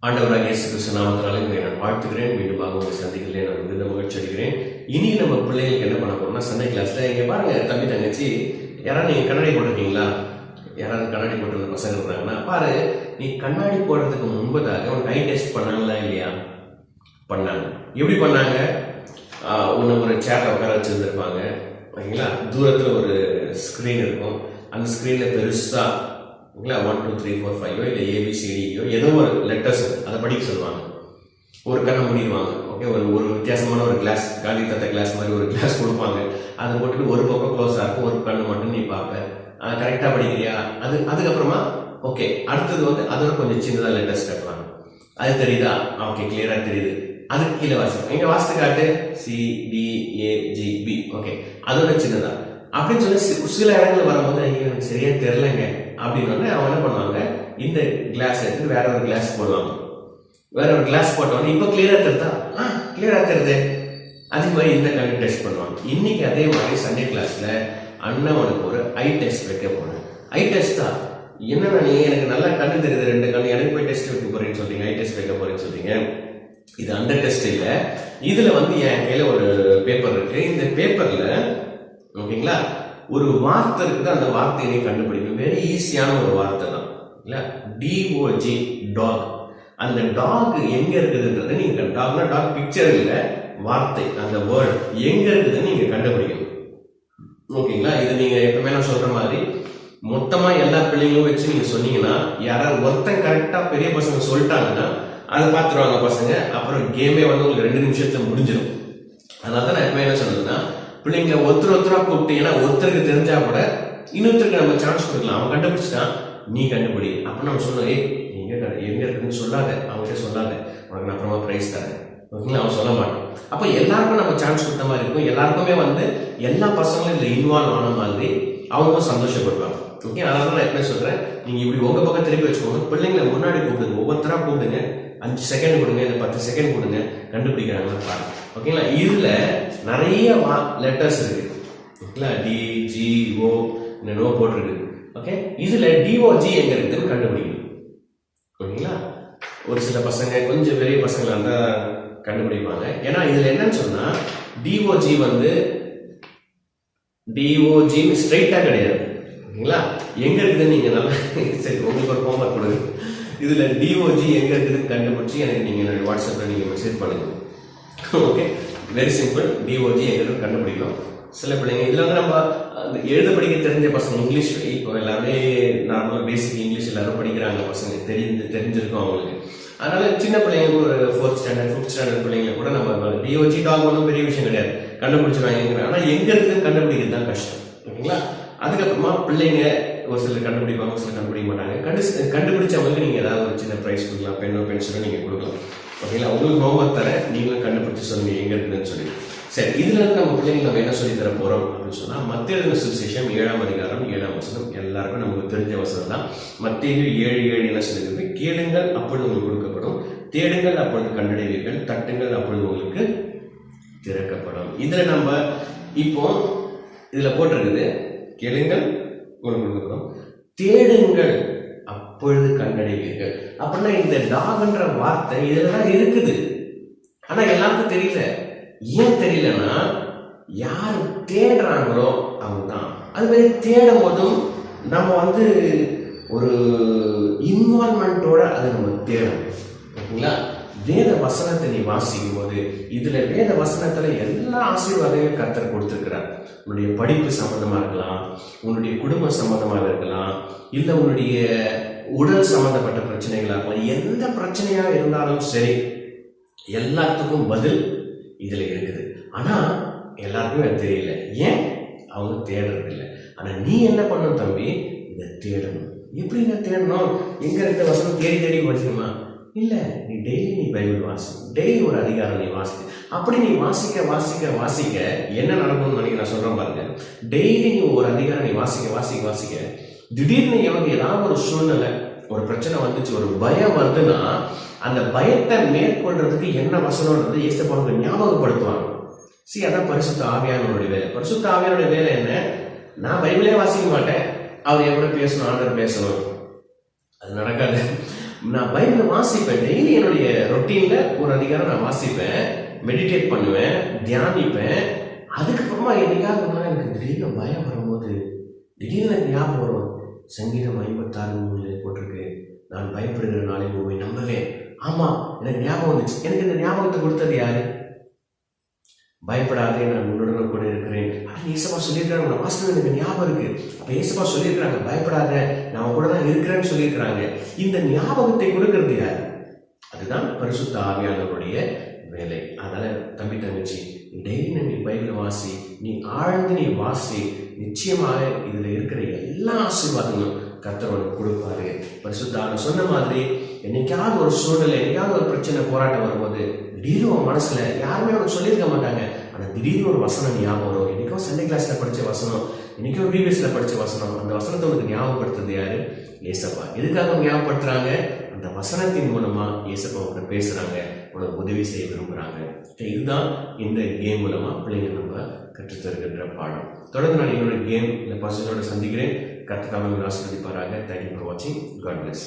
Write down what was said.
ஆண்டவராக இயேசு கிறிஸ்து நாமத்தினாலே உங்களை நான் வாழ்த்துகிறேன். மீண்டுமாக உங்களை சந்திக்கிறேன். நான் மிகுந்த மகிழ்ச்சி அடைகிறேன். இனி நம்ம பிள்ளைகளுக்கு என்ன பண்ண போறோம்னா, சண்டே கிளாஸ்ல இங்க பாருங்க, தம்பி தங்கச்சி யாராவது நீங்க கண்ணாடி போட்டிருக்கீங்களா? யாராவது கண்ணாடி போட்டிருந்த பசங்க இருந்தாங்கன்னா பாரு, நீ கண்ணாடி போடுறதுக்கு முன்பதாக உனக்கு ஐ டெஸ்ட் பண்ணாங்களா இல்லையா? பண்ணாங்க. எப்படி பண்ணாங்க? ஒன்று ஒரு சேர்ல உட்கார வச்சிருந்துருப்பாங்க, ஓகேங்களா? தூரத்துல ஒரு ஸ்கிரீன் இருக்கும். அந்த ஸ்கிரீன்ல பெருசா 1 2 3 4 5 இல்லை ஏபிசிடியோ ஏதோ ஒரு லெட்டர்ஸ் அதை படிக்க சொல்லுவாங்க. ஒரு கண்ணை மூடிடுவாங்க. ஓகே, ஒரு வித்தியாசமான ஒரு கிளாஸ், காலி தத்த கிளாஸ் மாதிரி ஒரு கிளாஸ் கொடுப்பாங்க. அதை போட்டுட்டு ஒரு பக்கம் க்ளோஸாக இருக்கும், ஒரு கண்ணு மட்டும் நீ பார்ப்ப. கரெக்டாக படிக்கிறியா? அதுக்கப்புறமா ஓகே, அடுத்தது அதோட கொஞ்சம் சின்னதாக லெட்டர்ஸ் கட்டுவாங்க. அது தெரியுதா? ஓகே, கிளியரா தெரியுது. அதுக்கு கீழே வாசிப்போம். இங்க வாசித்து காட்டு, CDAGB. ஓகே, அதோட சின்னதா அப்படின்னு சொல்லி சில இடங்கள் வரும்போது எனக்கு சரியா தெரியலங்க அப்படின்னு அவங்க என்ன பண்ணுவாங்க, இந்த கிளாஸ் எடுத்து வேற ஒரு கிளாஸ் போடுவாங்க. வேற ஒரு கிளாஸ் போட்டோன்னு இப்ப கிளியரா தெரியுதா? கிளியரா தெரியுது. அதே மாதிரி இந்த கண்ணு டெஸ்ட் பண்ணுவாங்க. இன்னைக்கு அதே மாதிரி சண்டே கிளாஸ்ல அண்ணவனுக்கு ஒரு ஐ டெஸ்ட் வைக்க போறேன். ஐ டெஸ்டா? என்னன்னா, நீ எனக்கு நல்லா கண்ணு தெரியுது, 2 கண்ணு, எனக்கு போய் டெஸ்ட் வைக்க போறேன்னு சொல்றீங்க, ஐ டெஸ்ட் வைக்க போறேன்னு சொல்றீங்க. இது அந்த டெஸ்ட் இல்ல. இதுல என் கையில ஒரு பேப்பர் இருக்கு. இந்த பேப்பர்ல ஓகேங்களா, ஒரு வார்த்தை இருக்குது. அந்த வார்த்தையை நீ கண்டுபிடிக்கும். வெரி ஈஸியான ஒரு வார்த்தை தான் இல்ல, DOG, டாக். அந்த டாக் எங்க இருக்குதுன்றது நீங்க, டாக்னா டாக் பிக்சர் இல்ல, வார்த்தை, அந்த வேர்ட் எங்க இருக்குதுன்னு நீங்க கண்டுபிடிக்கணும். ஓகேங்களா? இது நீங்க எப்பவுமே நான் சொல்ற மாதிரி மொத்தமா எல்லா பிள்ளைங்களும் வச்சு நீங்க சொன்னீங்கன்னா, யாராவது ஒருத்தன் கரெக்டா பெரிய பசங்க சொல்லிட்டாங்கன்னா அதை பார்த்துருவாங்க பசங்க. அப்புறம் கேமே உங்களுக்கு 2 நிமிஷத்துல முடிஞ்சிடும். அதனால தான் நான் எப்பவுமே என்ன சொன்னதுன்னா, பிள்ளைங்களை ஒருத்தரா கூப்பிட்டீங்கன்னா, ஒருத்தருக்கு தெரிஞ்சா கூட இன்னொருத்தருக்கு நம்ம சான்ஸ் கொடுக்கலாம். அவன் கண்டுபிடிச்சிட்டான், நீ கண்டுபிடி. அப்ப நம்ம சொல்லணும், எங்க இருக்குன்னு சொல்லாத, அவங்ககிட்ட சொல்லாத, உனக்கு நான் அப்புறமா பிரைஸ் தரேன். ஓகேங்களா? அவன் சொல்ல மாட்டான். அப்ப எல்லாருக்கும் நம்ம சான்ஸ் கொடுத்த மாதிரி இருக்கும். எல்லாருக்குமே எல்லா பசங்களும் இதுல இன்வால்வ் ஆன மாதிரி அவங்களும் சந்தோஷப்படுவாங்க. ஓகே, அதனால நான் எப்பவுமே சொல்றேன், நீங்க இப்படி உங்க பக்கம் திருப்பி வச்சுக்கோங்க. பிள்ளைங்களை முன்னாடி கூப்பிடுங்க, ஒவ்வொருத்தரா கூப்பிடுங்க. 5 செகண்ட் கொடுங்க, இல்லை 10 செகண்ட் கொடுங்க, கண்டுபிடிக்கிறாங்கன்னு பாருங்க. ஓகேங்களா? இதுல நிறைய லெட்டர்ஸ் இருக்கு. ஓகேங்களா? DGO நோ போட்டிருக்கு. ஓகே, இதுல DOG எங்க இருக்குன்னு கண்டுபிடிக்கணும். ஓகேங்களா? ஒரு சில பசங்க கொஞ்சம் பெரிய பசங்களா இருந்தா கண்டுபிடிப்பாங்க. ஏன்னா இதுல என்னன்னு சொன்னா, DOG DOG ஸ்ட்ரைட்டா கிடையாது. ஓகேங்களா? எங்க இருக்குதுன்னு நீங்க நல்லா சரி, உங்களுக்கு ஒரு ஹோம்வொர்க் கொடுங்க. இதுல DOG எங்க இருக்குதுன்னு கண்டுபிடிச்சு எனக்கு நீங்க வாட்ஸ்அப்ல நீங்க மெசேஜ் பண்ணுங்க. Okay, very simple. DOG எங்க இருக்கு கண்டுபிடிக்கும். சில பிள்ளைங்க இதுல நம்ம எழுத படிக்க தெரிஞ்ச பசங்க, இங்கிலீஷ் இப்போ எல்லாருமே நார்மலா பேசிக் இங்கிலீஷ் எல்லாரும் படிக்கிறாங்க பசங்க, தெரிஞ்சிருக்கும் அவங்களுக்கு. அதனால சின்ன பிள்ளைங்க ஒரு 4th ஸ்டாண்டர்ட் 5th ஸ்டாண்டர்ட் பிள்ளைங்க கூட நம்ம DOG டாக் ஒன்றும் பெரிய விஷயம் கிடையாது, கண்டுபிடிச்சிருவாங்க. ஆனா எங்க இருக்குன்னு கண்டுபிடிக்கிறது தான் கஷ்டம். ஓகேங்களா? அதுக்கப்புறமா பிள்ளைங்க ஒரு சிலர் கண்டுபிடிப்பாங்க, சிலர் கண்டுபிடிக்க மாட்டாங்க. கண்டுபிடிச்சவங்களுக்கு நீங்க ஏதாவது ஒரு சின்ன பிரைஸ் கொடுக்கலாம், பெண்ணோ பென்சிலோ நீங்க கொடுக்கலாம். ஓகேங்களா? உங்களுக்கு ஹோம்வொர்க் தர, நீங்களும் கண்டுபிடிச்சு சொல்லுங்க எங்க இருக்குதுன்னு சொல்லி. சரி, இதுல இருந்து நம்ம பிள்ளைங்க நம்ம என்ன சொல்லி தர போறோம் அப்படின்னு சொன்னா, மத்தேயு எழுதின சுவிசேஷம் 7ஆம் அதிகாரம் 7ஆம் வசனம். எல்லாருக்கும் நமக்கு தெரிஞ்ச வசனம் தான். மத்தேயு 7:7 என்ன சொல்லுகிறது? கேளுங்கள், அப்பொழுது உங்களுக்கு கொடுக்கப்படும், தேடுங்கள், அப்பொழுது கண்டடைவீர்கள், தட்டுங்கள், அப்பொழுது உங்களுக்கு திறக்கப்படும். இதுல நம்ம இப்போ இதுல போட்டிருக்குது, கேளுங்கள் உங்களுக்கு கொடுக்கப்படும், தேடுங்கள், அப்பொழுது கண்டடைவீர்கள். அப்படின்னா இந்த டாக்ன்ற வார்த்தை இதுலதான் இருக்குது. ஆனா எல்லாருக்கும் தெரியல. ஏன் தெரியலன்னா, யார் தேடுறாங்களோ அவங்க தான். அது மாதிரி தேடும் போதும் நம்ம ஒரு இன்வால்மெண்டோட அதை நம்ம தேடணும். ஓகேங்களா? வேத வசனத்தை நீ வாசிக்கும் போது, இதுல வேத வசனத்துல எல்லா ஆசீர்வாதங்களும் கர்த்தர் கொடுத்திருக்கிறார். உன்னுடைய படிப்பு சம்பந்தமா இருக்கலாம், உன்னுடைய குடும்ப சம்பந்தமா இருக்கலாம், இல்ல உன்னுடைய உடல் சம்பந்தப்பட்ட பிரச்சனைகளா இருக்கலாம். எந்த பிரச்சனையா இருந்தாலும் சரி, எல்லாத்துக்கும் பதில் இதுல இருக்குது. ஆனா எல்லாருக்குமே அது தெரியல. ஏன்? அவங்க தேடுறது இல்லை. ஆனா நீ என்ன பண்ணணும் தம்பி? இதை தேடணும். எப்படி நான் தேடணும்? எங்க இருக்க வசனம் தேடி தேடி படிக்கணுமா? இல்ல, நீ டெய்லி நீ பைபிள் வாசி, டெய்லி ஒரு அதிகாரம் நீ வாசி. அப்படி நீ வாசிக்க வாசிக்க வாசிக்க என்ன நடக்கும்னு நினைக்க நான் சொல்றேன் பாருங்க. டெய்லி நீ ஒரு அதிகாரம் நீ வாசிக்க வாசிக்க வாசிக்க, திடீர்னு எனக்கு ஏதாவது ஒரு சூழ்நிலை, ஒரு பிரச்சனை வந்துச்சு, ஒரு பயம் வருதுன்னா, அந்த பயத்தை மேற்கொள்றதுக்கு என்ன வசனம்ன்றது இயேசுவுக்கு ஞாபகப்படுத்துவாங்க. அதான் பரிசுத்த ஆவியானவருடைய வேலை. பரிசுத்த ஆவியானுடைய வேலை என்ன? நான் பைபிளே வாசிக்க மாட்டேன், அவர் எவ்வளவு பேசணும், ஆண்டவர் பேசணும், அது நடக்காது. நான் பைபிளை வாசிப்பேன். டெய்லி என்னுடைய ரொட்டீன்ல ஒரு அதிகாரம் நான் வாசிப்பேன், மெடிடேட் பண்ணுவேன், தியானிப்பேன். அதுக்கப்புறமா என்னைக்காவது எனக்கு திடீர்னு பயம் வரும்போது திடீர்னு எனக்கு ஞாபகம் வரும். சங்கீதம் 56:3 போட்டிருக்கு, நான் பயப்படுகிற நாளில் உண்மை நம்புவேன். ஆமா, எனக்கு ஞாபகம் வந்துச்சு. எனக்கு இந்த ஞாபகத்தை கொடுத்தது யாரு? பயப்படாதே, நான் உன்னுடன் கூட இருக்கிறேன் அப்படின்னு ஏசப்பா சொல்லியிருக்காங்க. நான் வாசல் எனக்கு ஞாபகம் இருக்கு. அப்ப ஏசப்பா சொல்லியிருக்கிறாங்க, பயப்படாத, நான் கூட தான் இருக்கிறேன்னு சொல்லியிருக்கிறாங்க. இந்த ஞாபகத்தை கொடுக்கறது யாரு? அதுதான் பரிசுத்த ஆவியானவருடைய வேலை. அதனால தம்பி தங்கச்சி, டெய்லி நீ பைபிள் வாசி, நீ ஆழ்ந்து நீ வாசி. நிச்சயமாக இதுல இருக்கிற எல்லா ஆசீர்வாதங்களும் கர்த்தர் உனக்கு கொடுப்பாரு. பரிசுத்த சொன்ன மாதிரி என்னைக்காவது ஒரு சூழ்நிலை, என்னைக்காவது ஒரு பிரச்சனை, போராட்டம் வரும்போது திடீர்னு உன் மனசுல யாருமே உனக்கு சொல்லியிருக்க மாட்டாங்க, ஆனா திடீர்னு ஒரு வசனம் ஞாபகம் வரும். என்னைக்கோ சண்டே கிளாஸ்ல படிச்ச வசனம், என்னைக்கோ பிபிஎஸ்ல படிச்ச வசனம். அந்த வசனத்தை உனக்கு ஞாபகப்படுத்துறது யாரு? ஏசப்பா. எதுக்காக ஞாபகப்படுத்துறாங்க? அந்த வசனத்தின் மூலமா ஏசப்பா உங்களை பேசுறாங்க, உனக்கு உதவி செய்ய விரும்புறாங்க. இதுதான் இந்த கேம் மூலமா பிள்ளைங்க நம்ம கற்றுத்தருகின்ற பாடம். தொடர்ந்து நான் என்னோட கேம் இல்லை பர்சனோட சந்திக்கிறேன். கர்த்தர் ஆசீர்வதிப்பாராக. தேங்க்யூ ஃபார் வாட்சிங். God plus.